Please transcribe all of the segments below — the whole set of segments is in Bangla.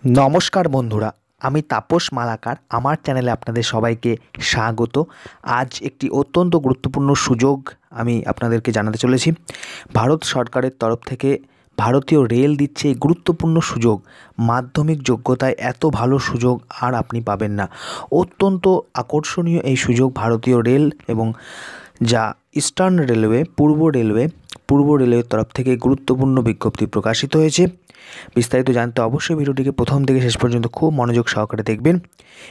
नमस्कार बंधुरा आमी तापस मालाकार आमार चैनेले आपनादेर सबाइके स्वागत। आज एकटी अत्यंत गुरुत्वपूर्ण सुयोग आमी आपनादेरके जानाते चलेछि। भारत सरकारेर तरफ थेके भारतीय रेल दिच्छे गुरुत्वपूर्ण सुयोग। माध्यमिक योग्यताय एत भालो सुयोग आर आपनि पाबेन ना। अत्यंत आकर्षणीय एई सुयोग भारतीय रेल एबं जा इस्टार्न रेलवे पूर्व रेलवेर तरफ थेके गुरुत्वपूर्ण विज्ञप्ति प्रकाशित हयेछे। विस्तारित जानते अवश्य भिडियोटिके प्रथम थेके शेष पर्यन्त खूब मनोयोग सहकारे देखबेन,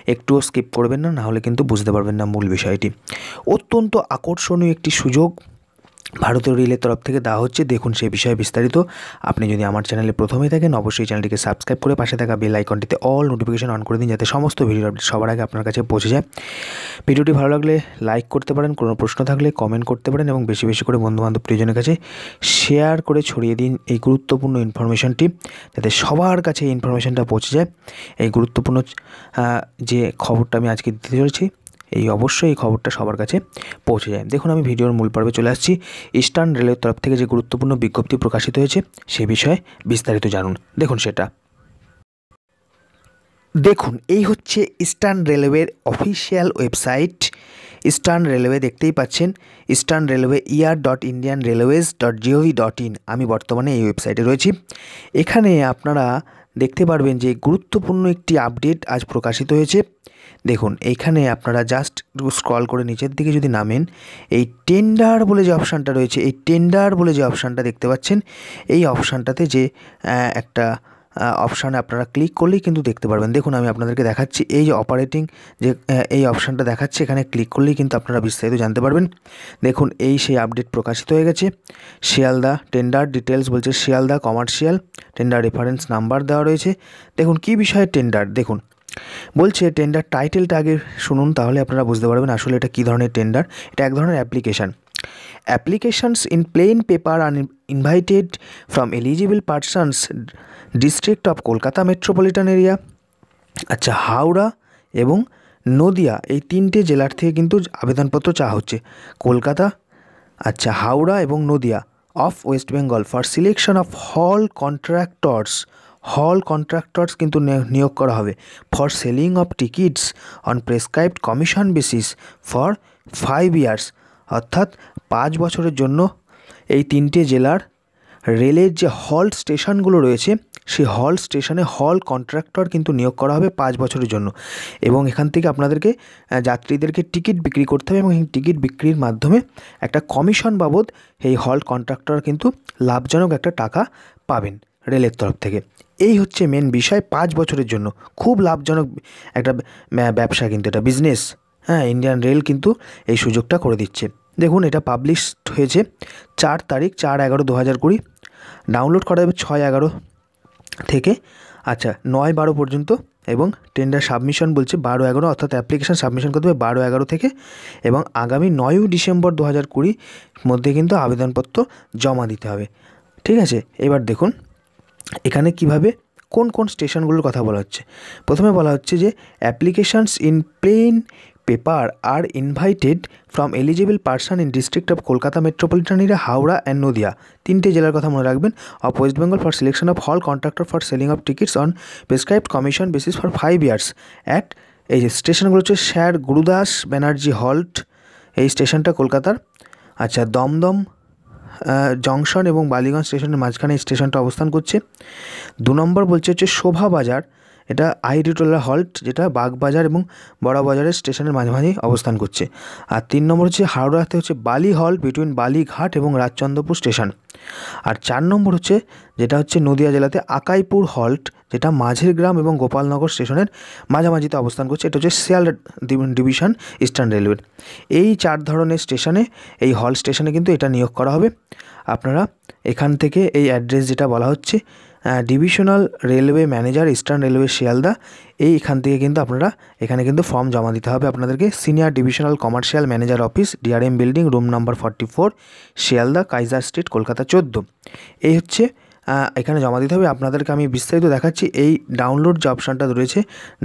एकटुओ स्किप करबेन ना, नाहले किन्तु बुझते पारबेन ना मूल विषयटी। अत्यंत आकर्षणीय एकटी सुयोग भारतीय रेलेर तरफ थेके देওয়া হচ্ছে। দেখুন সেই বিষয়ে বিস্তারিত। আপনি যদি আমার চ্যানেলে প্রথমেই থাকেন অবশ্যই চ্যানেলটিকে সাবস্ক্রাইব করে পাশে থাকা বেল আইকনটিতে অল নোটিফিকেশন অন করে দিন, যাতে সমস্ত ভিডিওর আপডেট সবার আগে আপনার কাছে পৌঁছে যায়। ভিডিওটি ভালো লাগলে লাইক করতে পারেন, কোনো প্রশ্ন থাকলে কমেন্ট করতে পারেন এবং বেশি বেশি করে বন্ধুবান্ধব প্রিয়জনের কাছে শেয়ার করে ছড়িয়ে দিন এই গুরুত্বপূর্ণ ইনফরমেশনটি, যাতে সবার কাছে এই ইনফরমেশনটা পৌঁছে যায়। এই গুরুত্বপূর্ণ যে খবরটা আমি আজকে দিতে চলেছি এই অবশ্যই এই খবরটা সবার কাছে পৌঁছে যায়। দেখুন আমি ভিডিওর মূল পর্বে চলে আসছি। ইস্টার্ন রেলের তরফ থেকে যে গুরুত্বপূর্ণ বিজ্ঞপ্তি প্রকাশিত হয়েছে সে বিষয়ে বিস্তারিত জানুন। দেখুন সেটা দেখুন এই হচ্ছে ইস্টার্ন রেলওয়ের অফিসিয়াল ওয়েবসাইট। ইস্টার্ন রেলওয়ে দেখতেই পাচ্ছেন, ইস্টার্ন রেলওয়ে ir.indianrailways.gov.in। আমি বর্তমানে এই ওয়েবসাইটে রয়েছি। এখানে আপনারা দেখতে পারবেন যে গুরুত্বপূর্ণ একটি আপডেট আজ প্রকাশিত হয়েছে। দেখুন এইখানে আপনারা জাস্ট স্ক্রল করে নিচের দিকে যদি নামেন, এই টেন্ডার বলে যে অপশানটা রয়েছে, এই টেন্ডার বলে যে অপশানটা দেখতে পাচ্ছেন, এই অপশানটাতে যে একটা অপশানে আপনারা ক্লিক করলেই কিন্তু দেখতে পারবেন। দেখুন আমি আপনাদেরকে দেখাচ্ছি, এই যে অপারেটিং যে এই অপশানটা দেখাচ্ছে, এখানে ক্লিক করলেই কিন্তু আপনারা বিস্তারিত জানতে পারবেন। দেখুন এই সেই আপডেট প্রকাশিত হয়ে গেছে। শিয়ালদা টেন্ডার ডিটেলস বলছে, Sealdah commercial tender reference number দেওয়া রয়েছে। দেখুন কী বিষয়ে টেন্ডার, দেখুন বলছে টেন্ডার টাইটেলটা আগে শুনুন, তাহলে আপনারা বুঝতে পারবেন আসলে এটা কী ধরনের টেন্ডার। এটা এক ধরনের application. Applications in plain paper R invited from eligible persons district of Kolkata metropolitan area, আচ্ছা হাওড়া এবং নদিয়া এই তিনটে জেলার থেকে কিন্তু আবেদনপত্র চাওয়া হচ্ছে। কলকাতা, আচ্ছা হাওড়া এবং Nadia of West Bengal for selection of হল কন্ট্রাক্টরস কিন্তু নিয়োগ করা হবে for selling of tickets on prescribed commission basis for 5 years, অর্থাৎ 5 বছরের জন্য এই তিনটে জেলার রেলের যে হল্ট স্টেশনগুলো রয়েছে সেই হল্ট স্টেশনে হল কন্ট্রাক্টর কিন্তু নিয়োগ করা হবে 5 বছরের জন্য। এবং এখান থেকে আপনাদেরকে যাত্রীদেরকে টিকিট বিক্রি করতে হবে এবং এই টিকিট বিক্রির মাধ্যমে একটা কমিশন বাবদ এই হল কন্ট্রাক্টর কিন্তু লাভজনক একটা টাকা পাবেন রেলের তরফ থেকে। এই হচ্ছে মেন বিষয়। 5 বছরের জন্য খুব লাভজনক একটা ব্যবসা, কিন্তু এটা বিজনেস। হ্যাঁ, ইন্ডিয়ান রেল কিন্তু এই সুযোগটা করে দিচ্ছে। দেখুন এটা পাবলিশড হয়েছে 4 তারিখ 4/11/2020। ডাউনলোড করা যাবে 6/11 থেকে আচ্ছা 9/12 পর্যন্ত, এবং টেন্ডার সাবমিশন বলছে 12/11, অর্থাৎ অ্যাপ্লিকেশান সাবমিশন করতে হবে 12/11 থেকে, এবং আগামী 9 ডিসেম্বর 2020 মধ্যে কিন্তু আবেদনপত্র জমা দিতে হবে। ঠিক আছে, এবার দেখুন এখানে কিভাবে কোন কোন স্টেশনগুলোর কথা বলা হচ্ছে। প্রথমে বলা হচ্ছে যে applications in plain paper R invited from eligible person in district of Kolkata metropolitan area, Howrah and Nadia, তিনটে জেলার কথা মনে রাখবেন, of West Bengal for selection of হল contractor for selling of tickets on prescribed commission basis for 5 years at, এই যে স্টেশনগুলো হচ্ছে স্যার গুরুদাস ব্যানার্জি হল্ট, এই স্টেশনটা কলকাতার। আচ্ছা দমদম জংশন এবং বালিগঞ্জ স্টেশনের মাঝখানে এই স্টেশনটা অবস্থান করছে। 2 নম্বর বলছে হচ্ছে শোভা বাজার, এটা আইডিটোলা হল্ট, যেটা বাগবাজার এবং বড় বাজারের স্টেশনের মাঝামাঝি অবস্থান করছে। আর 3 নম্বর হচ্ছে হাওড়াতে হচ্ছে বালি হল্ট বিটুইন বালিঘাট এবং রাজচন্দ্রপুর স্টেশন। আর 4 নম্বর হচ্ছে যেটা হচ্ছে নদিয়া জেলাতে আকাইপুর হল্ট, যেটা মাঝের গ্রাম এবং গোপালনগর স্টেশনের মাঝামাঝিতে অবস্থান করছে। এটা হচ্ছে শিয়ালদা ডিভিশন ইস্টার্ন রেলওয়ে। এই 4 ধরনের স্টেশনে, এই হল স্টেশনে কিন্তু এটা নিয়োগ করা হবে। আপনারা এখান থেকে এই অ্যাড্রেস যেটা বলা হচ্ছে divisional railway manager eastern railway Sealdah, এইখান থেকে কিন্তু আপনারা এখানে কিন্তু ফর্ম জমা দিতে হবে আপনাদেরকে। Senior divisional commercial manager office, DRM building, room number 44, Sealdah, Kaiser street, Kolkata 14। এই হচ্ছে এখানে জমা দিতে হবে। আপনাদেরকে আমি বিস্তারিত দেখাচ্ছি। এই ডাউনলোড যে অপশানটা রয়েছে,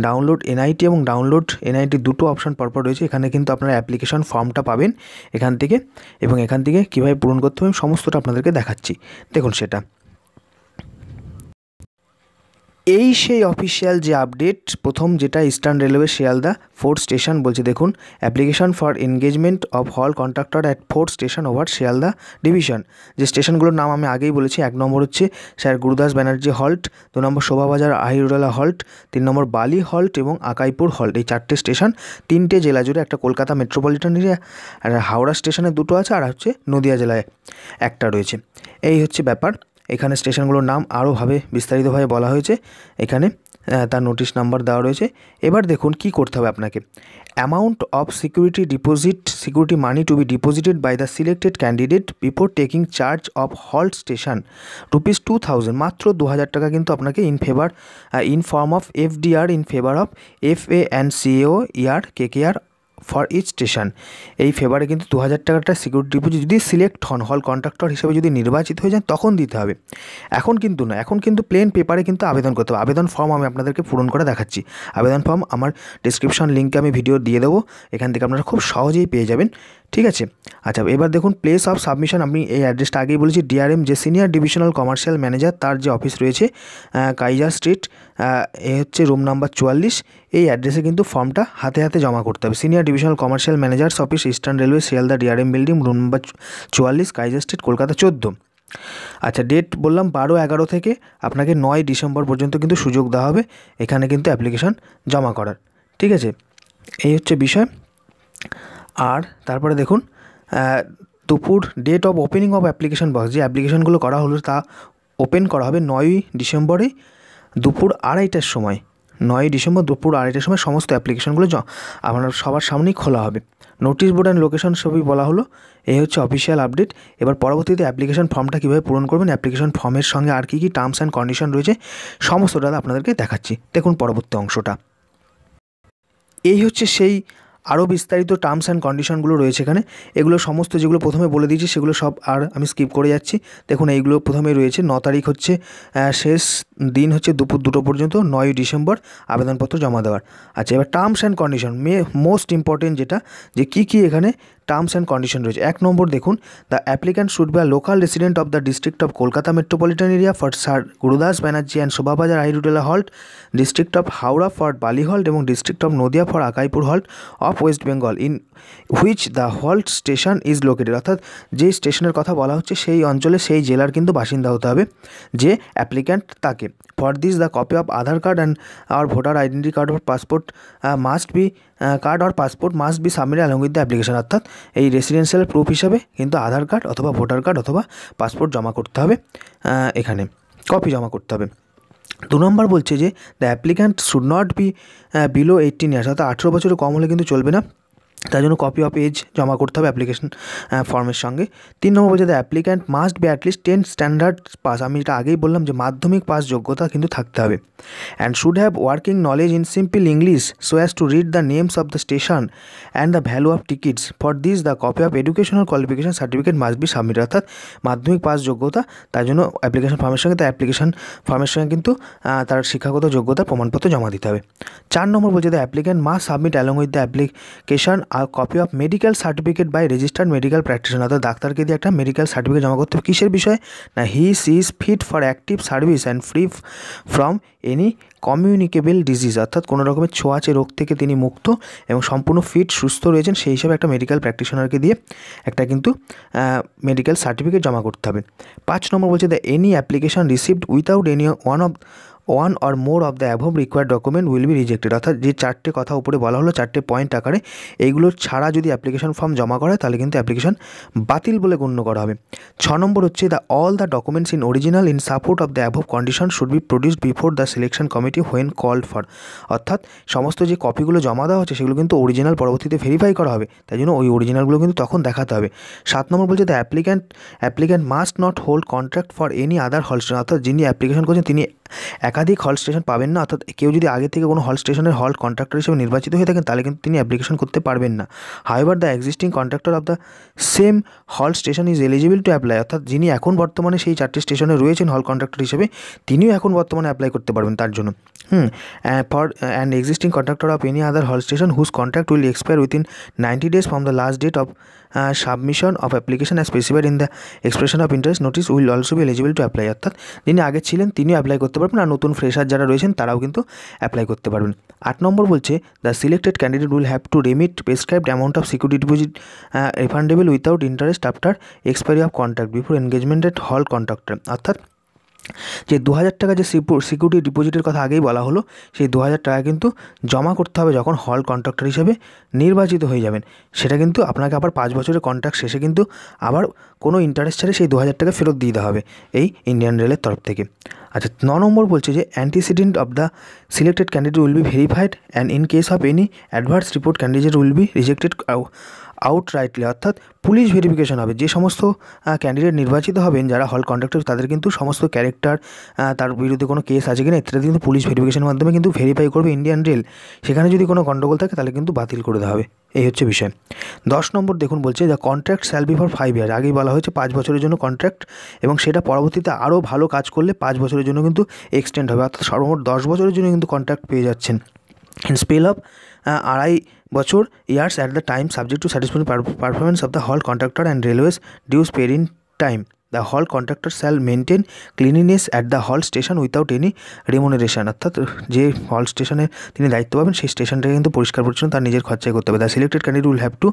ডাউনলোড এনআইটি এবং ডাউনলোড এনআইটি দুটো অপশান পরপর রয়েছে। এখানে কিন্তু আপনারা অ্যাপ্লিকেশন ফর্মটা পাবেন এখান থেকে, এবং এখান থেকে কীভাবে পূরণ করতে হবে সমস্তটা আপনাদেরকে দেখাচ্ছি। দেখুন সেটা এই সেই অফিসিয়াল যে আপডেট, প্রথম যেটা eastern railway Sealdah 4th station বলছে, দেখুন অ্যাপ্লিকেশন ফর এনগেজমেন্ট অফ হল contractor at 4th station over Sealdah division. যে স্টেশনগুলোর নাম আমি আগেই বলেছি, 1 নম্বর হচ্ছে স্যার গুরুদাস ব্যানার্জি হল্ট, 2 নম্বর শোভাবাজার আহিরুডালা হল্ট, 3 নম্বর বালি হল্ট এবং আকাইপুর হল্ট। এই 4টে স্টেশন 3টে জেলা জুড়ে, একটা কলকাতা মেট্রোপলিটন এরিয়া, আর হাওড়া স্টেশনে 2টো আছে, আর হচ্ছে নদিয়া জেলায় একটা রয়েছে। এই হচ্ছে ব্যাপার। এখানে স্টেশনগুলোর নাম আরোভাবে বিস্তারিতভাবে বলা হয়েছে, এখানে তার নোটিশ নাম্বার দেওয়া রয়েছে। এবার দেখুন কি করতে হবে আপনাকে। Amount of security money to be deposited by the selected candidate before taking charge of halt station ₹2000, মাত্র 2000 টাকা কিন্তু আপনাকে in form of FDR in favour of FANCAO ER KKR for each station. এই ফেভারে কিন্তু 2000 টাকাটা সিকিউরিটি ডিপোজিট যদি সিলেক্ট হন, হল কন্ট্রাক্টর হিসেবে যদি নির্বাচিত হয়ে যান তখন দিতে হবে। এখন কিন্তু না, এখন কিন্তু প্লেন পেপারে কিন্তু আবেদন করতে হবে। আবেদন ফর্ম আমি আপনাদেরকে পূরণ করে দেখাচ্ছি। আবেদন ফর্ম আমার ডিসক্রিপশন লিঙ্কে আমি ভিডিও দিয়ে দেবো, এখান থেকে আপনারা খুব সহজেই পেয়ে যাবেন, ঠিক আছে। আচ্ছা, এবার দেখুন প্লেস অফ সাবমিশন। আমি এই অ্যাড্রেসটা আগেই বলেছি, DRM যে সিনিয়র ডিভিশনাল কমার্শিয়াল ম্যানেজার, তার যে অফিস রয়েছে কাইজার স্ট্রিট, এ হচ্ছে রুম নাম্বার 44। এই অ্যাড্রেসে কিন্তু ফর্মটা হাতে হাতে জমা করতে হবে। Senior divisional commercial managers office, eastern railway, Sealdah DRM building, room number 44, Kaiser street, Kolkata 14। আচ্ছা, ডেট বললাম 12/11 থেকে আপনাকে 9 ডিসেম্বর পর্যন্ত কিন্তু সুযোগ দেওয়া হবে এখানে কিন্তু অ্যাপ্লিকেশান জমা করার, ঠিক আছে। এই হচ্ছে বিষয়। আর তারপরে দেখুন দুপুর date of opening of application box, যে অ্যাপ্লিকেশনগুলো করা হলো তা ওপেন করা হবে 9 ডিসেম্বরে দুপুর 2:30টার সময়। 9 ডিসেম্বর দুপুর 2:30টার সময় সমস্ত অ্যাপ্লিকেশনগুলো আপনার সবার সামনেই খোলা হবে। নোটিশ বোর্ড অ্যান্ড লোকেশন সবই বলা হলো। এই হচ্ছে অফিসিয়াল আপডেট। এবার পরবর্তীতে অ্যাপ্লিকেশন ফর্মটা কীভাবে পূরণ করবেন, অ্যাপ্লিকেশন ফর্মের সঙ্গে আর কী কী টার্মস অ্যান্ড কন্ডিশন রয়েছে সমস্তটা আপনাদেরকে দেখাচ্ছি। দেখুন পরবর্তী অংশটা। এই হচ্ছে সেই আরও বিস্তারিত টার্মস অ্যান্ড কন্ডিশনগুলো রয়েছে এখানে। এগুলো সমস্ত যেগুলো প্রথমে বলে দিয়েছি সেগুলো সব আর আমি স্কিপ করে যাচ্ছি। দেখুন এইগুলো প্রথমে রয়েছে 9 তারিখ হচ্ছে শেষ দিন হচ্ছে দুপুর 2টো পর্যন্ত, 9 ডিসেম্বর আবেদনপত্র জমা দেওয়ার। আচ্ছা, এবার terms and condition most important যেটা, যে কী কী এখানে টার্মস অ্যান্ড কন্ডিশন রয়েছে। 1 নম্বর দেখুন, the applicant should be a local resident of the district of Kolkata metropolitan area for sir Gurudas Banerjee and Shobhabazar Ahiritola halt, district of Howrah for Bally halt এবং district of Nadia for Akaipur halt of West Bengal in which the halt station is located. অর্থাৎ যেই স্টেশনের কথা বলা হচ্ছে সেই অঞ্চলে সেই জেলার কিন্তু বাসিন্দা হতে হবে যে অ্যাপ্লিক্যান্ট তাকে। For this the copy of Aadhaar card and আর voter identity card or passport must be submitted along with the application. অর্থাৎ এই রেসিডেন্সিয়াল প্রুফ হিসাবে কিন্তু আধার কার্ড অথবা ভোটার কার্ড অথবা পাসপোর্ট জমা করতে হবে, এখানে কপি জমা করতে হবে। 2 নম্বর বলছে যে the applicant should not be below 18 years, অর্থাৎ 18 বছরের কম হলে কিন্তু চলবে না, তার জন্য কপি অফ এজ জমা করতে হবে অ্যাপ্লিকেশন ফর্মের সঙ্গে। 3 নম্বর বলছে the applicant must be at least 10 standard pass, আমি এটা আগেই বললাম যে মাধ্যমিক পাস যোগ্যতা কিন্তু থাকতে হবে। And should have working knowledge in simple English so as to read the names of the station and the value of tickets. For this the copy of educational qualification certificate must be submit, অর্থাৎ মাধ্যমিক পাস যোগ্যতা, তার জন্য অ্যাপ্লিকেশন ফর্মের সঙ্গে কিন্তু তার শিক্ষাগত যোগ্যতার প্রমাণপত্র জমা দিতে হবে। 4 নম্বর বলছে the applicant must submit along with the application copy of medical certificate by registered medical practitioner, অর্থাৎ ডাক্তারকে দিয়ে একটা মেডিকেল সার্টিফিকেট জমা করতে হবে। কিসের বিষয়ে না, he is fit for active service and free from any communicable disease, অর্থাৎ কোনো রকমের ছোঁয়াচে রোগ থেকে তিনি মুক্ত এবং সম্পূর্ণ ফিট সুস্থ রয়েছেন, সেই হিসাবে একটা মেডিকেল প্র্যাকটিশনারকে দিয়ে একটা কিন্তু মেডিকেল সার্টিফিকেট জমা করতে হবে। 5 নম্বর বলছে the any application received without any one or more of the অ্যাভভ required document will be rejected, অর্থাৎ যে 4টে কথা উপরে বলা হলো 4টে পয়েন্ট আকারে, এইগুলো ছাড়া যদি অ্যাপ্লিকেশন ফর্ম জমা করে তাহলে কিন্তু অ্যাপ্লিকেশন বাতিল বলে গণ্য করা হবে। 6 নম্বর হচ্ছে all the documents in original in support of the above condition should be produced before the selection committee when called for, অর্থাৎ সমস্ত যে কপিগুলো জমা দেওয়া হচ্ছে সেগুলো কিন্তু অরিজিনাল পরবর্তীতে ভেরিফাই করা হবে, তাই জন্য ওই অরিজিনালগুলো কিন্তু তখন দেখাতে হবে। 7 নম্বর বলছে the applicant must not hold contract for any other halt station, অর্থাৎ যিনি অ্যাপ্লিকেশন করছেন তিনি একাধিক হল স্টেশন পাবেন না, অর্থাৎ কেউ যদি আগে থেকে কোনো হল স্টেশনের হল কন্ট্রাক্টর হিসেবে নির্বাচিত হয়ে থাকেন তাহলে কিন্তু তিনি অ্যাপ্লিকেশন করতে পারবেন না। However the existing contractor of the same halt station is eligible to apply, অর্থাৎ যিনি এখন বর্তমানে সেই 4টে স্টেশনে রয়েছেন হল কন্ট্রাক্টর হিসেবে তিনিও এখন বর্তমানে অ্যাপ্লাই করতে পারবেন তার জন্য। For and existing contractor of any other halt station whose contract will expire within 90 days from the last date of submission of application as specified in the expression of interest notice will also be eligible to apply. অর্থাৎ যিনি আগে ছিলেন তিনিও অ্যাপ্লাই করতে পারবেন, আর নতুন ফ্রেশার যারা রয়েছেন তারাও কিন্তু অ্যাপ্লাই করতে পারবেন। 8 নম্বর বলছে the selected candidate will have to remit prescribed amount of security deposit refundable without interest after expiry of contract before engagement at halt contractor. অর্থাৎ যে 2000 টাকা যে সিকিউরিটি ডিপোজিটের কথা আগেই বলা হলো, সেই 2000 টাকা কিন্তু জমা করতে হবে যখন হল কন্ট্রাক্টর হিসেবে নির্বাচিত হয়ে যাবেন। সেটা কিন্তু আপনাকে আবার 5 বছরের কন্ট্রাক্ট শেষে কিন্তু আবার কোনো ইন্টারেস্ট ছাড়ে সেই 2000 টাকা ফেরত দিয়ে দিতে হবে এই ইন্ডিয়ান রেলের তরফ থেকে। আচ্ছা 9 নম্বর বলছে যে antecedent of the selected candidate will be verified and in case of any adverse report candidate will be rejected outrightly. অর্থাৎ পুলিশ ভেরিফিকেশন হবে। যে সমস্ত ক্যান্ডিডেট নির্বাচিত হবেন যারা হল কন্ট্রাক্টর, তাদের কিন্তু সমস্ত ক্যারেক্টার, তার বিরুদ্ধে কোনো কেস আছে কিনা ইত্যাদি কিন্তু পুলিশ ভেরিফিকেশনের মাধ্যমে কিন্তু ভেরিফাই করবে ইন্ডিয়ান রেল। সেখানে যদি কোনো গণ্ডগোল থাকে তাহলে কিন্তু বাতিল করে দেওয়া হবে। এই হচ্ছে বিষয়। 10 নম্বর দেখুন বলছে the contract shall be for 5 ইয়ার। আগেই বলা হয়েছে 5 বছরের জন্য কন্ট্রাক্ট, এবং সেটা পরবর্তীতে আরও ভালো কাজ করলে 5 বছরের জন্য কিন্তু এক্সটেন্ড হবে। অর্থাৎ সর্বমোট 10 বছরের জন্য কিন্তু কন্ট্রাক্ট পেয়ে যাচ্ছেন। ইন স্পেল অফ 2.5 বছর years at the time subject to satisfy performance of the halt contractor and railways dues paid in time. The halt contractor shall maintain cleanliness at the halt station without any remuneration. অর্থাৎ যে হল স্টেশনে তিনি দায়িত্ব পাবেন সেই স্টেশনটাকে কিন্তু পরিষ্কার পরিচ্ছন্ন তার নিজের খরচায় করতে হবে। The selected candidate will have two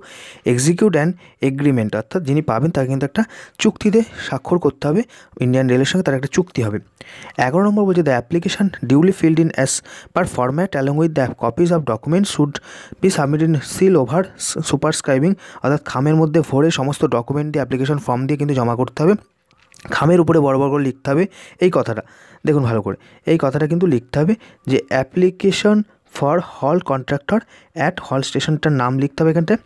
execute an agreement. অর্থাৎ যিনি পাবেন তাকে কিন্তু একটা চুক্তিতে স্বাক্ষর করতে হবে, ইন্ডিয়ান রেলের সঙ্গে তার একটা চুক্তি হবে। 11 নম্বর বলছে the application duly filled in as per format along with the copies of documents should be submit in seal over superscribing. অর্থাৎ খামের মধ্যে ভরে সমস্ত ডকুমেন্ট দিয়ে অ্যাপ্লিকেশন ফর্ম দিয়ে কিন্তু জমা করতে হবে। খামের উপরে বড় বড় করে লিখতে হবে এই কথাটা, দেখুন ভালো করে এই কথাটা কিন্তু লিখতে হবে যে অ্যাপ্লিকেশন ফর হল কন্ট্রাক্টর অ্যাট হল স্টেশনটার নাম লিখতে হবে এখানটায়।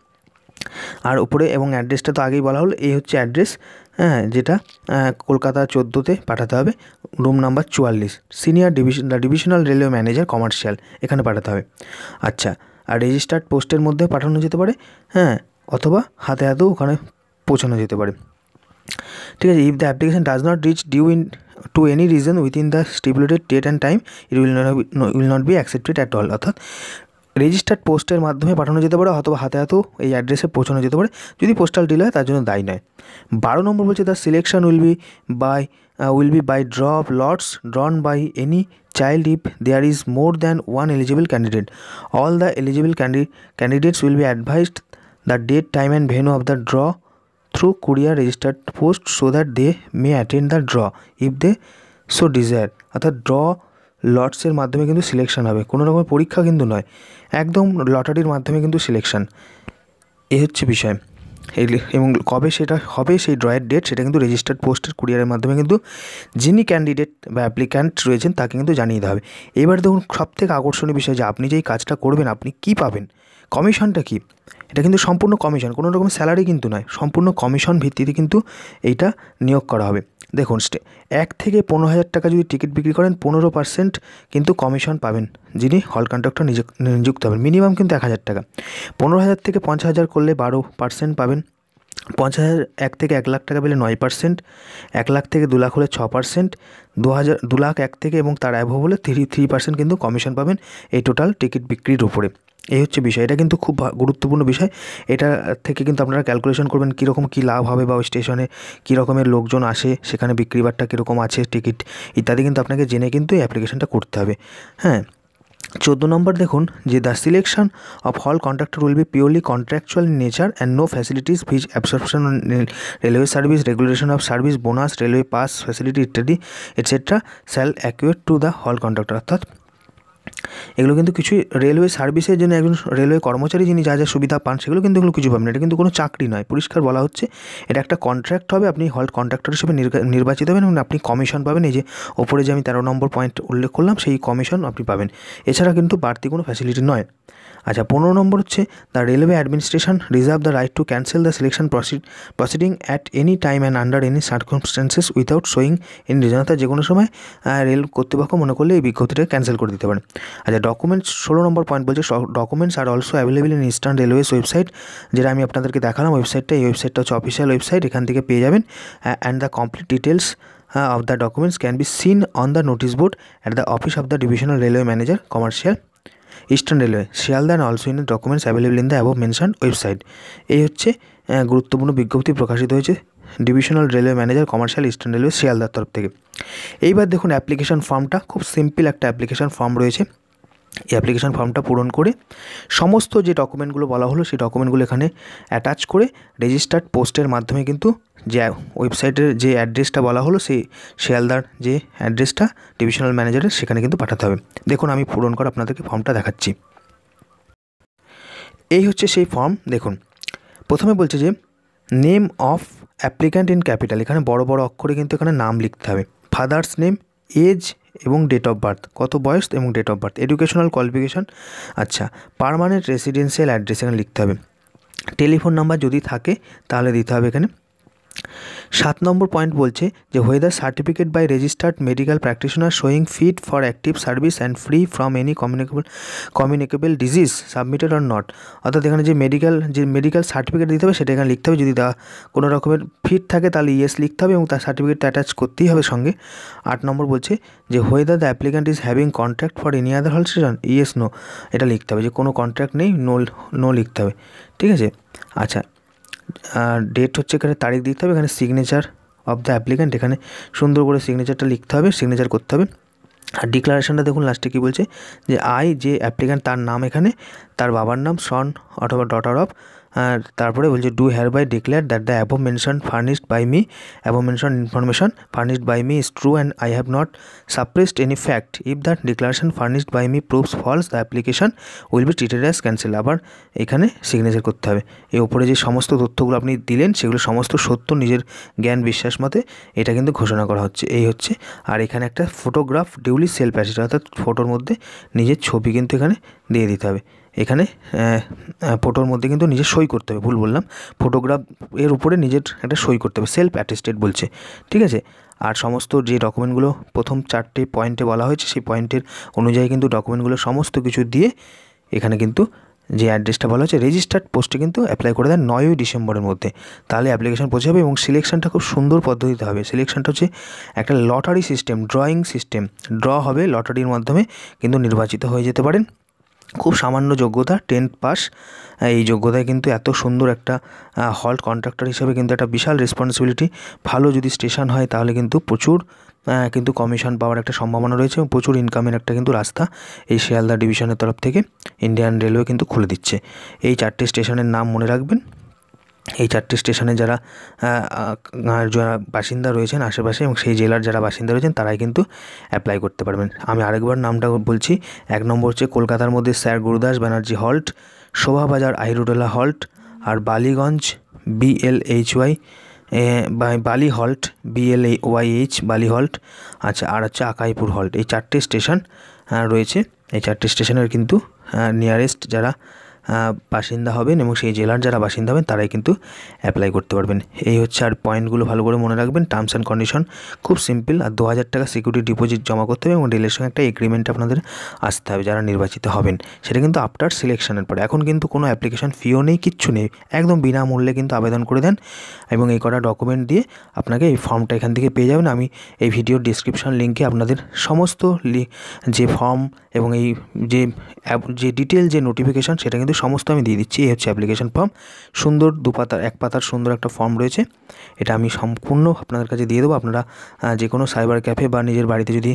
আর উপরে এবং অ্যাড্রেসটা তো আগেই বলা হলো, এই হচ্ছে অ্যাড্রেস, হ্যাঁ, যেটা কলকাতা 14তে পাঠাতে হবে, room number 44, senior divisional railway manager commercial, এখানে পাঠাতে হবে। আচ্ছা, আর রেজিস্টার্ড পোস্টের মধ্যে পাঠানো যেতে পারে, হ্যাঁ, অথবা হাতে হাতেও ওখানে পৌঁছানো যেতে পারে। ঠিক আছে। If the application does not reach due in to any reason within the stipulated date and time it will not be accepted at all. অর্থাৎ রেজিস্টার্ড পোস্টের মাধ্যমে পাঠানো যেতে পারে অথবা হাতে হাতেও এই অ্যাড্রেসে পৌঁছানো যেতে পারে, যদি পোস্টাল ডিলে হয় তার জন্য দায়ী নয়। 12 নম্বর বলছে the selection will be by draw of lots drawn by any child if there is more than one eligible candidate. All the eligible candidates will be advised the date time and venue of the draw through courier registered post so that they may attend the draw if they so desire. অর্থাৎ ড্র লটসের মাধ্যমে কিন্তু সিলেকশন হবে, কোনো রকমের পরীক্ষা কিন্তু নয়, একদম লটারির মাধ্যমে কিন্তু সিলেকশন। এই হচ্ছে বিষয়। এবং কবে সেটা হবে সেই ড্রয়ের ডেট সেটা কিন্তু রেজিস্টার্ড পোস্টের কুরিয়ারের মাধ্যমে কিন্তু যিনি ক্যান্ডিডেট বা অ্যাপ্লিক্যান্ট রয়েছেন তাকে কিন্তু জানিয়ে দেওয়া হবে। এবার দেখুন সবথেকে আকর্ষণীয় বিষয় যে আপনি যেই কাজটা করবেন আপনি কী পাবেন, কমিশনটা কী। এটা কিন্তু সম্পূর্ণ কমিশন, কোনো রকম স্যালারি কিন্তু নয়, সম্পূর্ণ কমিশন ভিত্তিতে কিন্তু এইটা নিয়োগ করা হবে। দেখুন 1 থেকে 15,000 টাকা যদি টিকিট বিক্রি করেন 15% কিন্তু কমিশন পাবেন যিনি হল কন্ট্রাক্টর নিযুক্ত হবেন। মিনিমাম কিন্তু 1,000 টাকা। 15,000 থেকে 50,000 করলে 12% পাবেন। 50,000 1 থেকে 1 লাখ টাকা পেলে 9%, 1 লাখ থেকে 2 লাখ হলে 6%, 2 লাখ 1 থেকে এবং তার অ্যাভব হলে 3% কিন্তু কমিশন পাবেন এই টোটাল টিকিট বিক্রির উপরে। এই হচ্ছে বিষয়। এটা কিন্তু খুব গুরুত্বপূর্ণ বিষয়। এটা থেকে কিন্তু আপনারা ক্যালকুলেশন করবেন কীরকম কী লাভ হবে বা ওই স্টেশনে কী রকমের লোকজন আসে, সেখানে বিক্রি বাট্টা কীরকম আছে, টিকিট ইত্যাদি কিন্তু আপনাকে জেনে কিন্তু এই অ্যাপ্লিকেশনটা করতে হবে। হ্যাঁ, 14 নম্বর দেখুন যে দ্য সিলেকশন অফ হল contractor will be purely contractual in nature and no facilities viz absorption railway service regulation of service bonus railway pass facility ইত্যাদি etcetera shall accrue to the halt contractor. অর্থাৎ এগুলো কিন্তু কিছুই রেলওয়ে সার্ভিসের জন্য একজন রেলওয়ে কর্মচারী যিনি যা যা সুবিধা পান সেগুলো কিন্তু এগুলো কিছু পাবেন না। এটা কিন্তু কোনো চাকরি নয়, পরিষ্কার বলা হচ্ছে এটা একটা কন্ট্রাক্ট হবে। আপনি হল কন্ট্রাক্টর হিসেবে নির্বাচিত হবেন এবং আপনি কমিশন পাবেন। এই যে ওপরে যে আমি 13 নম্বর পয়েন্ট উল্লেখ করলাম সেই কমিশন আপনি পাবেন, এছাড়া কিন্তু বাড়তি কোনো ফ্যাসিলিটি নয়। আচ্ছা, 15 নম্বর হচ্ছে the railway administration reserve the right two cancel the selection proceeding at any time and under any circumstances without showing any reason. অর্থাৎ যে কোনো সময় রেল কর্তৃপক্ষ মনে করলে এই বিজ্ঞপ্তিটাকে ক্যান্সেল করে দিতে পারেন। আচ্ছা, ডকুমেন্টস 16 নম্বর পয়েন্ট বলছে documents are also available in eastern railways website, যেটা আমি আপনাদেরকে দেখালাম ওয়েবসাইটটা। এই ওয়েবসাইটটা হচ্ছে অফিসিয়াল ওয়েবসাইট, এখান থেকে পেয়ে যাবেন। And the complete details of the documents can be seen on the notice board at the office of the divisional railway manager commercial Eastern Railway Shialdah and also in the documents available in the above mentioned website। এই হচ্ছে গুরুত্বপূর্ণ বিজ্ঞপ্তি প্রকাশিত হয়েছে divisional railway manager commercial eastern railway শিয়ালদার তরফ থেকে। এইবার দেখুন অ্যাপ্লিকেশন ফর্মটা খুব সিম্পল একটা অ্যাপ্লিকেশন ফর্ম রয়েছে। এই অ্যাপ্লিকেশন ফর্মটা পূরণ করে সমস্ত যে ডকুমেন্টগুলো বলা হলো সেই ডকুমেন্টগুলো এখানে অ্যাটাচ করে রেজিস্টার্ড পোস্টের মাধ্যমে কিন্তু যে ওয়েবসাইটের যে অ্যাড্রেসটা বলা হলো সেই শিয়ালদার যে অ্যাড্রেসটা ডিভিশনাল ম্যানেজারের সেখানে কিন্তু পাঠাতে হবে। দেখুন আমি পূরণ করে আপনাদেরকে ফর্মটা দেখাচ্ছি। এই হচ্ছে সেই ফর্ম। দেখুন প্রথমে বলছে যে name of applicant in capital, এখানে বড় বড় অক্ষরে কিন্তু এখানে নাম লিখতে হবে। ফাদার্স নেম, এজ এবং ডেট অফ বার্থ, কত বয়স এবং date of birth, educational qualification, আচ্ছা পার্মানেন্ট রেসিডেন্সিয়াল অ্যাড্রেস এখানে লিখতে হবে। টেলিফোন নাম্বার যদি থাকে তাহলে দিতে হবে এখানে। 7 নম্বর পয়েন্ট বলছে যে whether certificate by registered medical practitioner showing fit for active service and free from any communicable disease submitted or not, অর্থাৎ এখানে যে মেডিকেল সার্টিফিকেট দিতে হবে সেটা এখানে লিখতে হবে। যদি কোনো রকমের ফিট থাকে তাহলে ইয়েস লিখতে হবে এবং তার সার্টিফিকেটটা অ্যাটাচ করতেই হবে সঙ্গে। 8 নম্বর বলছে যে whether the applicant is having contract for any other halt station, yes no এটা লিখতে হবে, যে কোনো কন্ট্রাক্ট নেই, নো লিখতে হবে, ঠিক আছে। আচ্ছা ডেট হচ্ছে এখানে তারিখ দিতে হবে, এখানে সিগনেচার অফ দ্য অ্যাপ্লিক্যান্ট, এখানে সুন্দর করে সিগনেচারটা লিখতে হবে, সিগনেচার করতে হবে। আর ডিক্লারেশনটা দেখুন লাস্টে কী বলছে যে যে অ্যাপ্লিক্যান্ট তার নাম এখানে তার বাবার নাম সন অথবা ডটার অফ, আর তারপরে বলছে do hereby declare that the above mention furnished by me, above mention information furnished by me is true and I have not suppressed any fact, if that declaration furnished by me proves false the application will be treated as cancel. আবার এখানে সিগনেচার করতে হবে। এই ওপরে যে সমস্ত তথ্যগুলো আপনি দিলেন সেগুলো সমস্ত সত্য, নিজের জ্ঞান বিশ্বাস মতে এটা কিন্তু ঘোষণা করা হচ্ছে, এই হচ্ছে। আর এখানে একটা ফটোগ্রাফ ডিউলি সেলফ অ্যাটেস্ট, অর্থাৎ ফটোর মধ্যে নিজের ছবি কিন্তু এখানে দিয়ে দিতে হবে। এখানে ফটোর মধ্যে কিন্তু নিজের সই করতে হবে, ভুল বললাম, ফটোগ্রাফ এর উপরে নিজের একটা সই করতে হবে, সেলফ অ্যাটেস্টেড বলছে, ঠিক আছে। আর সমস্ত যে ডকুমেন্টগুলো প্রথম 4টে পয়েন্টে বলা হয়েছে সেই পয়েন্টের অনুযায়ী কিন্তু ডকুমেন্টগুলো সমস্ত কিছু দিয়ে এখানে কিন্তু যে অ্যাড্রেসটা বলা হচ্ছে রেজিস্টার্ড পোস্টে কিন্তু অ্যাপ্লাই করে দেন 9ই ডিসেম্বরের মধ্যে, তাহলে অ্যাপ্লিকেশন পৌঁছে যাবে। এবং সিলেকশনটা খুব সুন্দর পদ্ধতিতে হবে। সিলেকশনটা হচ্ছে একটা lottery system, drawing system, draw হবে লটারির মাধ্যমে কিন্তু নির্বাচিত হয়ে যেতে পারেন। খুব সামান্য যোগ্যতা, 10th পাস, এই যোগ্যতায় কিন্তু এত সুন্দর একটা হল্ট কন্ট্রাক্টর হিসেবে কিন্তু একটা বিশাল রেসপন্সিবিলিটি। ভালো যদি স্টেশন হয় তাহলে কিন্তু প্রচুর কিন্তু কমিশন পাওয়ার একটা সম্ভাবনা রয়েছে এবং প্রচুর ইনকামের একটা কিন্তু রাস্তা এই শিয়ালদা ডিভিশনের তরফ থেকে ইন্ডিয়ান রেলওয়ে কিন্তু খুলে দিচ্ছে। এই 4টে স্টেশনের নাম মনে রাখবেন। এই 4টে স্টেশনে যারা বাসিন্দা রয়েছেন আশেপাশে এবং সেই জেলার যারা বাসিন্দা রয়েছেন তারাই কিন্তু অ্যাপ্লাই করতে পারবেন। আমি আরেকবার নামটা বলছি। 1 নম্বর হচ্ছে কলকাতার মধ্যে sir Gurudas Banerjee halt, Shobhabazar Ahiritola halt, আর Ballygunge BLHY Bally halt BLYH Bally halt, আচ্ছা আর হচ্ছে আকাইপুর হল্ট। এই 4টে স্টেশন রয়েছে। এই 4টে স্টেশনের কিন্তু নিয়ারেস্ট যারা বাসিন্দা হবেন এবং সেই জেলার যারা বাসিন্দা হবেন তারাই কিন্তু অ্যাপ্লাই করতে পারবেন। এই হচ্ছে, আর পয়েন্টগুলো ভালো করে মনে রাখবেন। টার্মস অ্যান্ড কন্ডিশন খুব সিম্পল, আর 2000 টাকা সিকিউরিটি ডিপোজিট জমা করতে হবে এবং রেলের সঙ্গে একটা এগ্রিমেন্ট আপনাদের আসতে হবে যারা নির্বাচিত হবেন, সেটা কিন্তু আফটার সিলেকশনের পরে। এখন কিন্তু কোনো অ্যাপ্লিকেশন ফিও নেই, কিচ্ছু নেই, একদম বিনামূল্যে কিন্তু আবেদন করে দেন এবং এই কটা ডকুমেন্ট দিয়ে আপনাকে এই ফর্মটা এখান থেকে পেয়ে যাবেন। আমি এই ভিডিওর ডিসক্রিপশন লিঙ্কে আপনাদের সমস্ত যে ফর্ম এবং এই যে ডিটেল যে নোটিফিকেশান সেটা কিন্তু সমস্ত আমি দিয়ে দিচ্ছি। এই হচ্ছে অ্যাপ্লিকেশন ফর্ম, সুন্দর 1 পাতার সুন্দর একটা ফর্ম রয়েছে। এটা আমি সম্পূর্ণ আপনাদের কাছে দিয়ে দেবো। আপনারা যে কোনো সাইবার ক্যাফে বা নিজের বাড়িতে যদি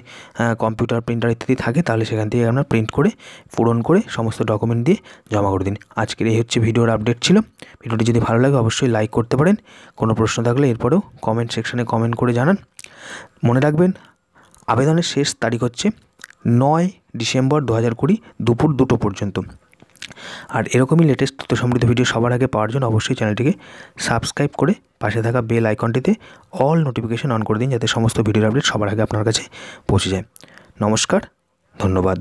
কম্পিউটার প্রিন্টার ইত্যাদি থাকে তাহলে সেখান থেকে আপনারা প্রিন্ট করে পূরণ করে সমস্ত ডকুমেন্ট দিয়ে জমা করে দিন। আজকের এই হচ্ছে ভিডিওর আপডেট ছিল। ভিডিওটি যদি ভালো লাগে অবশ্যই লাইক করতে পারেন। কোনো প্রশ্ন থাকলে এরপরেও কমেন্ট সেকশানে কমেন্ট করে জানান। মনে রাখবেন আবেদনের শেষ তারিখ হচ্ছে 9 ডিসেম্বর 2020 দুপুর 2টো পর্যন্ত। আর এরকমই লেটেস্ট তথ্য সমৃদ্ধ ভিডিও সবার আগে পাওয়ার জন্য অবশ্যই চ্যানেলটিকে সাবস্ক্রাইব করে পাশে থাকা বেল আইকনটিতে অল নোটিফিকেশন অন করে দিন, যাতে সমস্ত ভিডিওর আপডেট সবার আগে আপনার কাছে পৌঁছে যায়। নমস্কার, ধন্যবাদ।